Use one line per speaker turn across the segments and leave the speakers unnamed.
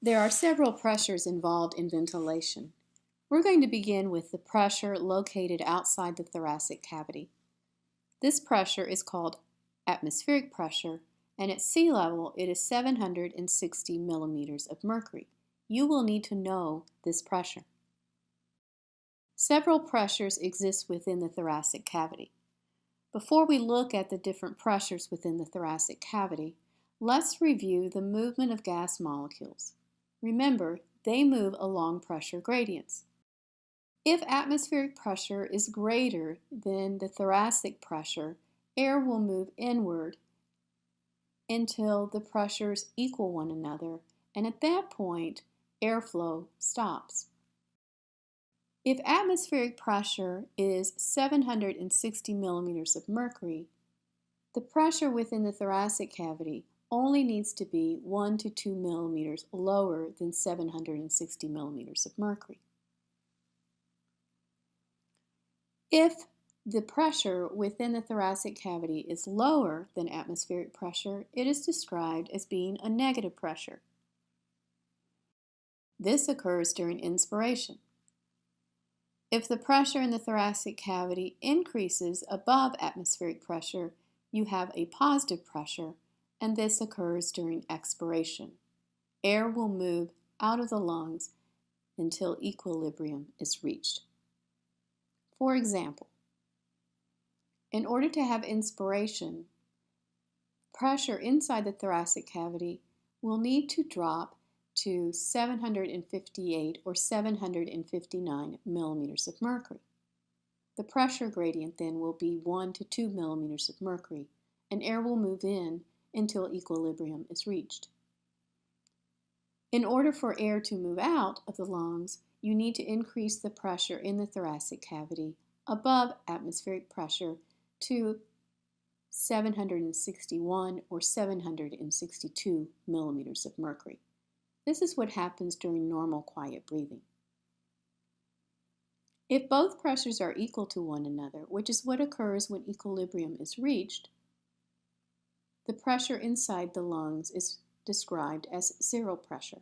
There are several pressures involved in ventilation. We're going to begin with the pressure located outside the thoracic cavity. This pressure is called atmospheric pressure, and at sea level it is 760 millimeters of mercury. You will need to know this pressure. Several pressures exist within the thoracic cavity. Before we look at the different pressures within the thoracic cavity, let's review the movement of gas molecules. Remember, they move along pressure gradients. If atmospheric pressure is greater than the thoracic pressure, air will move inward until the pressures equal one another, and at that point, airflow stops. If atmospheric pressure is 760 millimeters of mercury, the pressure within the thoracic cavity only needs to be 1 to 2 millimeters lower than 760 millimeters of mercury. If the pressure within the thoracic cavity is lower than atmospheric pressure, it is described as being a negative pressure. This occurs during inspiration. If the pressure in the thoracic cavity increases above atmospheric pressure, you have a positive pressure, and this occurs during expiration. Air will move out of the lungs until equilibrium is reached. For example, in order to have inspiration, pressure inside the thoracic cavity will need to drop to 758 or 759 millimeters of mercury. The pressure gradient then will be 1 to 2 millimeters of mercury, and air will move in until equilibrium is reached. In order for air to move out of the lungs, you need to increase the pressure in the thoracic cavity above atmospheric pressure to 761 or 762 millimeters of mercury. This is what happens during normal quiet breathing. If both pressures are equal to one another, which is what occurs when equilibrium is reached, the pressure inside the lungs is described as zero pressure.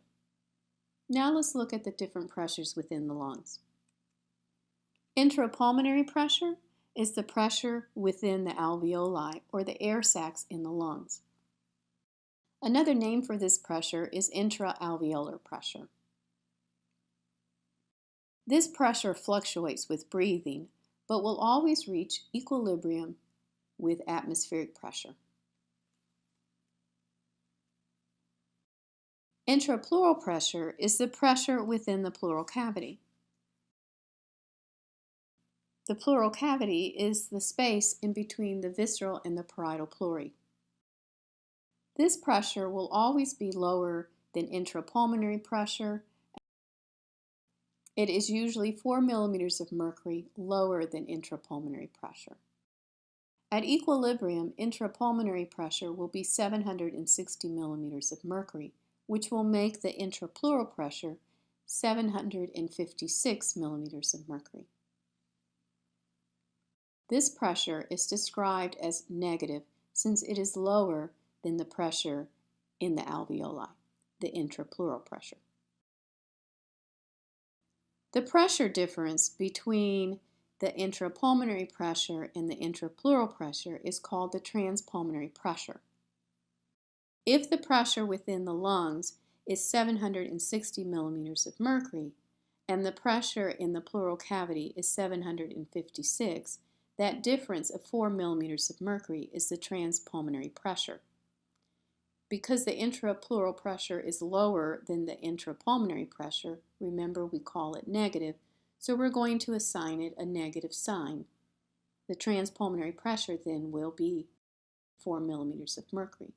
Now let's look at the different pressures within the lungs. Intrapulmonary pressure is the pressure within the alveoli or the air sacs in the lungs. Another name for this pressure is intraalveolar pressure. This pressure fluctuates with breathing, but will always reach equilibrium with atmospheric pressure. Intrapleural pressure is the pressure within the pleural cavity. The pleural cavity is the space in between the visceral and the parietal pleurae. This pressure will always be lower than intrapulmonary pressure. It is usually 4 millimeters of mercury lower than intrapulmonary pressure. At equilibrium, intrapulmonary pressure will be 760 millimeters of mercury, which will make the intrapleural pressure 756 millimeters of mercury. This pressure is described as negative since it is lower than the pressure in the alveoli, the intrapleural pressure. The pressure difference between the intrapulmonary pressure and the intrapleural pressure is called the transpulmonary pressure. If the pressure within the lungs is 760 millimeters of mercury and the pressure in the pleural cavity is 756, that difference of 4 millimeters of mercury is the transpulmonary pressure. Because the intrapleural pressure is lower than the intrapulmonary pressure, remember we call it negative, so we're going to assign it a negative sign. The transpulmonary pressure then will be 4 millimeters of mercury.